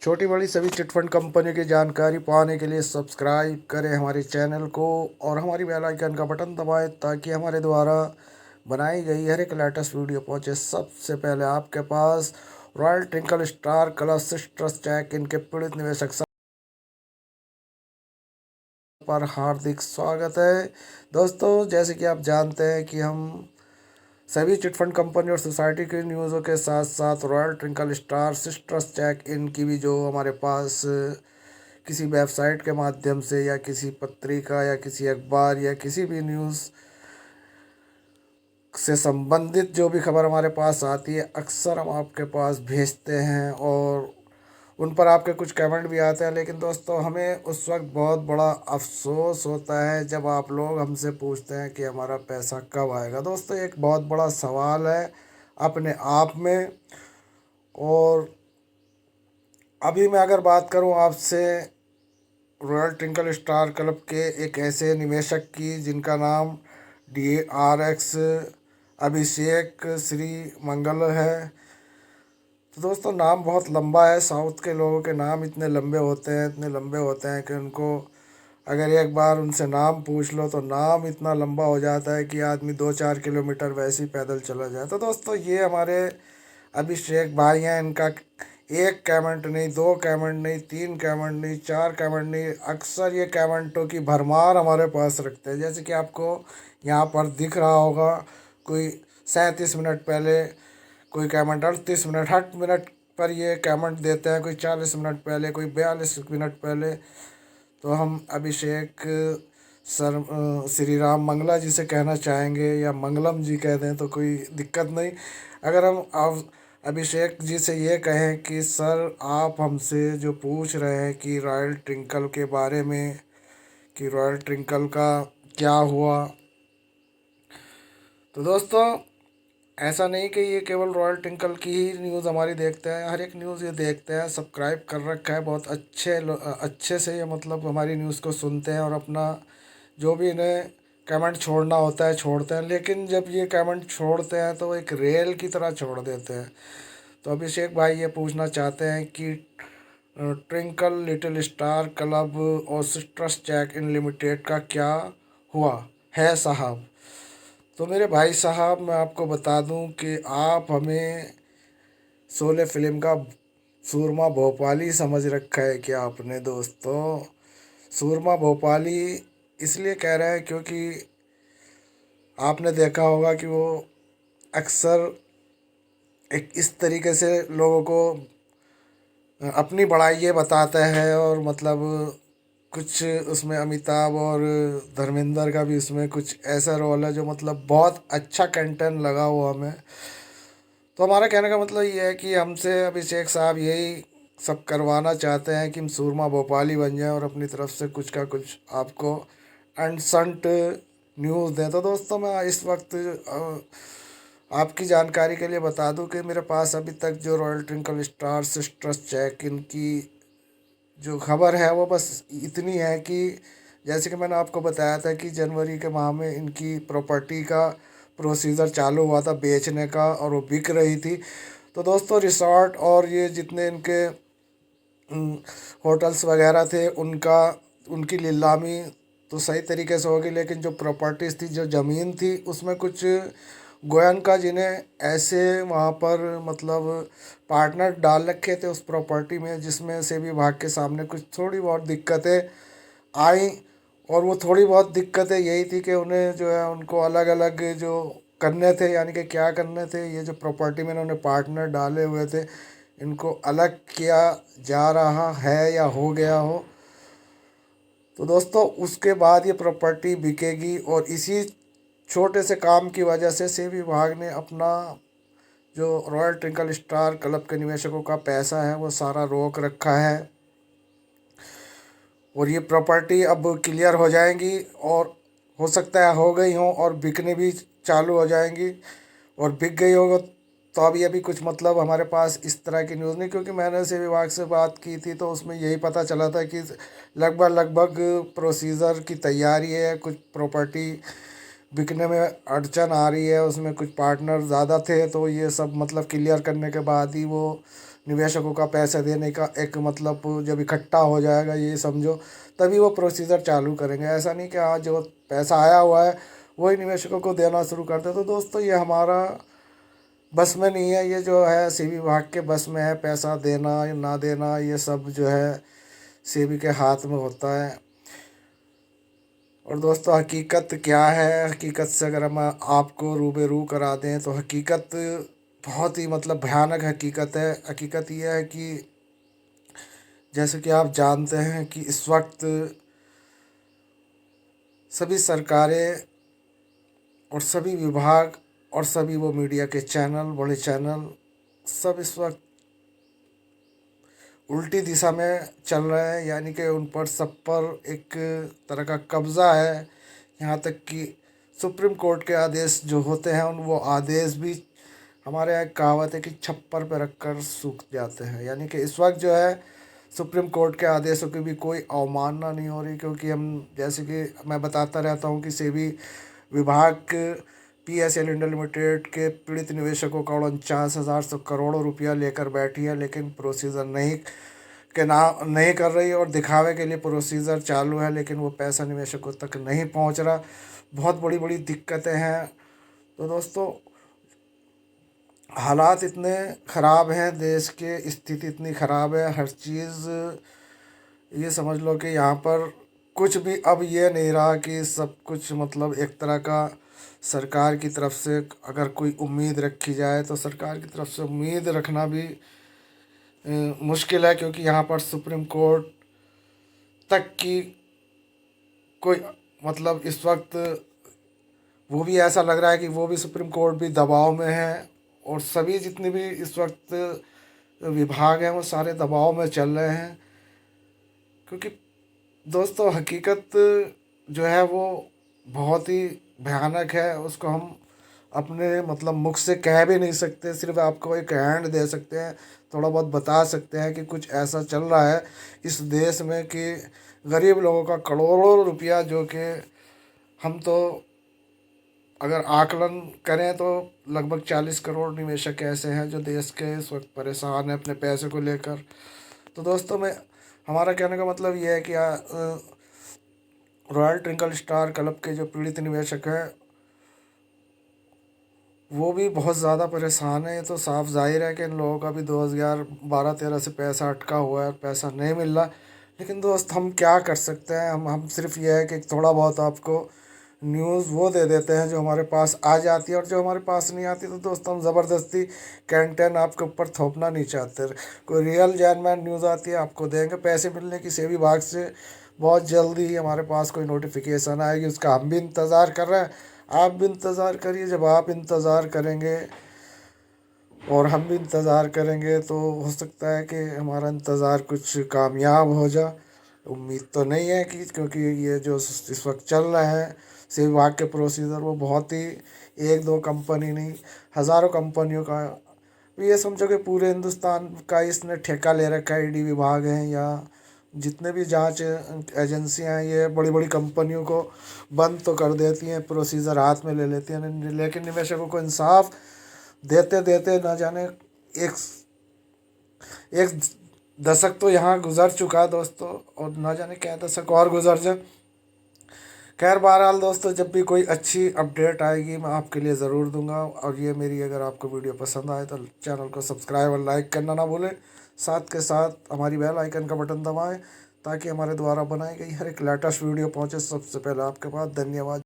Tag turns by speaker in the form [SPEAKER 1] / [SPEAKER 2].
[SPEAKER 1] छोटी बड़ी सभी चिटफंड कंपनी की जानकारी पाने के लिए सब्सक्राइब करें हमारे चैनल को और हमारी बेल आइकन का बटन दबाएं ताकि हमारे द्वारा बनाई गई हर एक लेटेस्ट वीडियो पहुंचे सबसे पहले आपके पास। Royal twinkle star club citrus check इनके पीड़ित निवेशक पर हार्दिक स्वागत है। दोस्तों, जैसे कि आप जानते हैं कि हम सभी चिटफंड कंपनी और सोसाइटी की न्यूज़ों के साथ साथ Royal twinkle Star Citrus Check इनकी भी जो हमारे पास किसी वेबसाइट के माध्यम से या किसी पत्रिका या किसी अखबार या किसी भी न्यूज़ से संबंधित जो भी खबर हमारे पास आती है अक्सर हम आपके पास भेजते हैं और उन पर आपके कुछ कमेंट भी आते हैं। लेकिन दोस्तों, हमें उस वक्त बहुत बड़ा अफसोस होता है जब आप लोग हमसे पूछते हैं कि हमारा पैसा कब आएगा। दोस्तों, एक बहुत बड़ा सवाल है अपने आप में। और अभी मैं अगर बात करूं आपसे रॉयल ट्विंकल स्टार क्लब के एक ऐसे निवेशक की जिनका नाम DRX अभिषेक श्री मंगल है। तो दोस्तों, नाम बहुत लंबा है। साउथ के लोगों के नाम इतने लंबे होते हैं, इतने लंबे होते हैं कि उनको अगर एक बार उनसे नाम पूछ लो तो नाम इतना लंबा हो जाता है कि आदमी 2-4 किलोमीटर वैसे ही पैदल चला जाए। तो दोस्तों, ये हमारे अभिषेक भाई हैं। इनका एक कमेंट नहीं, दो कमेंट नहीं, तीन कमेंट नहीं, चार कमेंट नहीं, अक्सर ये कमेंटों की भरमार हमारे पास रखते हैं। जैसे कि आपको यहाँ पर दिख रहा होगा, कोई 37 मिनट पहले, कोई कमेंट 38 मिनट 60 मिनट पर ये कमेंट देते हैं, कोई 40 मिनट पहले, कोई 42 मिनट पहले। तो हम अभिषेक सर श्री राम मंगला जी से कहना चाहेंगे या मंगलम जी कह दें तो कोई दिक्कत नहीं। अगर हम अभिषेक जी से ये कहें कि सर, आप हमसे जो पूछ रहे हैं कि रॉयल ट्विंकल के बारे में, कि रॉयल ट्विंकल का क्या हुआ, तो दोस्तों ऐसा नहीं कि ये केवल रॉयल ट्विंकल की ही न्यूज़ हमारी देखते हैं। हर एक न्यूज़ ये देखते हैं, सब्सक्राइब कर रखा है, बहुत अच्छे से ये मतलब हमारी न्यूज़ को सुनते हैं और अपना जो भी इन्हें कमेंट छोड़ना होता है छोड़ते हैं। लेकिन जब ये कमेंट छोड़ते हैं तो एक रेल की तरह छोड़ देते हैं। तो अभिषेक भाई ये पूछना चाहते हैं कि ट्विंकल लिटिल स्टार क्लब और सिट्रस चेक इन लिमिटेड का क्या हुआ है साहब। तो मेरे भाई साहब, मैं आपको बता दूं कि आप हमें शोले फिल्म का सूरमा भोपाली समझ रखा है क्या आपने। दोस्तों, सूरमा भोपाली इसलिए कह रहे हैं क्योंकि आपने देखा होगा कि वो अक्सर एक इस तरीके से लोगों को अपनी बड़ाई बताता है और मतलब कुछ उसमें अमिताभ और धर्मेंद्र का भी उसमें कुछ ऐसा रोल है जो मतलब बहुत अच्छा कंटेंट लगा हुआ हमें। तो हमारा कहने का मतलब ये है कि हमसे अभिषेक साहब यही सब करवाना चाहते हैं कि हम सूरमा भोपाली बन जाएं और अपनी तरफ से कुछ का कुछ आपको अनसंट न्यूज़ दें। तो दोस्तों, मैं इस वक्त आपकी जानकारी के लिए बता दूं कि मेरे पास अभी तक जो Royal twinkle Star Citrus Check इनकी जो खबर है वो बस इतनी है कि जैसे कि मैंने आपको बताया था कि जनवरी के माह में इनकी प्रॉपर्टी का प्रोसीजर चालू हुआ था बेचने का और वो बिक रही थी। तो दोस्तों, रिसॉर्ट और ये जितने इनके होटल्स वगैरह थे उनका उनकी नीलामी तो सही तरीके से होगी। लेकिन जो प्रॉपर्टीज़ थी, जो ज़मीन थी, उसमें कुछ गोयनका जिन्हें ऐसे वहाँ पर मतलब पार्टनर डाल रखे थे उस प्रॉपर्टी में, जिसमें से भी भाग के सामने कुछ थोड़ी बहुत दिक्कतें आई। और वो थोड़ी बहुत दिक्कतें यही थी कि उन्हें जो है उनको अलग अलग जो करने थे, यानी कि क्या करने थे, ये जो प्रॉपर्टी में इन्होंने पार्टनर डाले हुए थे इनको अलग किया जा रहा है या हो गया हो। तो दोस्तों, उसके बाद ये प्रॉपर्टी बिकेगी और इसी छोटे से काम की वजह से सेबी विभाग ने अपना जो रॉयल ट्विंकल स्टार क्लब के निवेशकों का पैसा है वो सारा रोक रखा है। और ये प्रॉपर्टी अब क्लियर हो जाएंगी और हो सकता है हो गई हों और बिकने भी चालू हो जाएंगी। और बिक गई होगा तो अभी अभी कुछ मतलब हमारे पास इस तरह की न्यूज़ नहीं, क्योंकि मैंने से विभाग से बात की थी तो उसमें यही पता चला था कि लगभग प्रोसीजर की तैयारी है, कुछ प्रॉपर्टी बिकने में अड़चन आ रही है, उसमें कुछ पार्टनर ज़्यादा थे तो ये सब मतलब क्लियर करने के बाद ही वो निवेशकों का पैसा देने का एक मतलब जब इकट्ठा हो जाएगा ये समझो, तभी वो प्रोसीजर चालू करेंगे। ऐसा नहीं कि आज जो पैसा आया हुआ है वही निवेशकों को देना शुरू कर दे। तो दोस्तों ये हमारा बस में नहीं है, ये जो है सेबी विभाग के बस में है। पैसा देना या ना देना ये सब जो है सेबी के हाथ में होता है। और दोस्तों हकीकत क्या है, हकीकत से अगर हम आपको रूबरू करा दें तो हकीकत बहुत ही मतलब भयानक हकीकत है। हकीकत ये है कि जैसे कि आप जानते हैं कि इस वक्त सभी सरकारें और सभी विभाग और सभी वो मीडिया के चैनल, बड़े चैनल, सब इस वक्त उल्टी दिशा में चल रहे हैं। यानी कि उन पर सब पर एक तरह का कब्ज़ा है। यहाँ तक कि सुप्रीम कोर्ट के आदेश जो होते हैं उन वो आदेश भी हमारे यहाँ एक कहावत है कि छप्पर पर रख कर सूख जाते हैं। यानी कि इस वक्त जो है सुप्रीम कोर्ट के आदेशों की भी कोई अवमानना नहीं हो रही, क्योंकि हम जैसे कि मैं बताता रहता हूँ कि सेबी विभाग PSL इंडिया लिमिटेड के पीड़ित निवेशकों का 49,000 करोड़ रुपया लेकर बैठी है, लेकिन प्रोसीजर नहीं कर रही और दिखावे के लिए प्रोसीजर चालू है, लेकिन वो पैसा निवेशकों तक नहीं पहुंच रहा। बहुत बड़ी बड़ी दिक्कतें हैं। तो दोस्तों हालात इतने ख़राब हैं, देश के स्थिति इतनी ख़राब है, हर चीज़ ये समझ लो कि यहाँ पर कुछ भी अब ये नहीं रहा कि सब कुछ मतलब एक तरह का सरकार की तरफ से अगर कोई उम्मीद रखी जाए तो सरकार की तरफ से उम्मीद रखना भी मुश्किल है, क्योंकि यहाँ पर सुप्रीम कोर्ट तक की कोई मतलब इस वक्त वो भी ऐसा लग रहा है कि वो भी सुप्रीम कोर्ट भी दबाव में है और सभी जितने भी इस वक्त विभाग हैं वो सारे दबाव में चल रहे हैं। क्योंकि दोस्तों हकीकत जो है वो बहुत ही भयानक है, उसको हम अपने मतलब मुख से कह भी नहीं सकते, सिर्फ आपको एक हैंड दे सकते हैं, थोड़ा बहुत बता सकते हैं कि कुछ ऐसा चल रहा है इस देश में कि गरीब लोगों का करोड़ों रुपया, जो कि हम तो अगर आकलन करें तो लगभग 40 करोड़ निवेशक ऐसे हैं जो देश के इस वक्त परेशान हैं अपने पैसे को लेकर। तो दोस्तों मैं हमारा कहने का मतलब ये है कि रॉयल ट्विंकल स्टार क्लब के जो पीड़ित निवेशक हैं वो भी बहुत ज़्यादा परेशान है। ये तो साफ जाहिर है कि इन लोगों का भी 2012-13 से पैसा अटका हुआ है और पैसा नहीं मिल रहा। लेकिन दोस्त हम क्या कर सकते हैं, हम सिर्फ ये है कि थोड़ा बहुत आपको न्यूज़ वो दे देते हैं जो हमारे पास आ जाती है, और जो हमारे पास नहीं आती तो दोस्त हम ज़बरदस्ती कैंटेन आपके ऊपर थोपना नहीं चाहते। कोई रियल जैनमैन न्यूज़ आती है आपको देंगे। पैसे मिलने की सेबी विभाग से बहुत जल्दी ही हमारे पास कोई नोटिफिकेशन आएगी, उसका हम भी इंतज़ार कर रहे हैं। आप भी इंतज़ार करिए। जब आप इंतज़ार करेंगे और हम भी इंतज़ार करेंगे तो हो सकता है कि हमारा इंतज़ार कुछ कामयाब हो जाए। उम्मीद तो नहीं है कि, क्योंकि ये जो इस वक्त चल रहा है सेबी विभाग के प्रोसीजर वो बहुत ही एक दो कंपनी नहीं हज़ारों कंपनियों का, ये समझो कि पूरे हिंदुस्तान का इसने ठेका ले रखा है। ईडी विभाग है या जितने भी जांच एजेंसियां हैं ये बड़ी बड़ी कंपनियों को बंद तो कर देती हैं, प्रोसीजर हाथ में ले लेती हैं, लेकिन निवेशकों को इंसाफ देते देते ना जाने एक एक दशक तो यहाँ गुजर चुका है दोस्तों, और ना जाने क्या दशक और गुजर जाए। खैर बहरहाल दोस्तों जब भी कोई अच्छी अपडेट आएगी मैं आपके लिए ज़रूर दूंगा। और ये मेरी अगर आपको वीडियो पसंद आए तो चैनल को सब्सक्राइब और लाइक करना ना भूलें। साथ के साथ हमारी बेल आइकन का बटन दबाएं ताकि हमारे द्वारा बनाई गई हर एक लेटेस्ट वीडियो पहुंचे सबसे पहले आपके पास। धन्यवाद।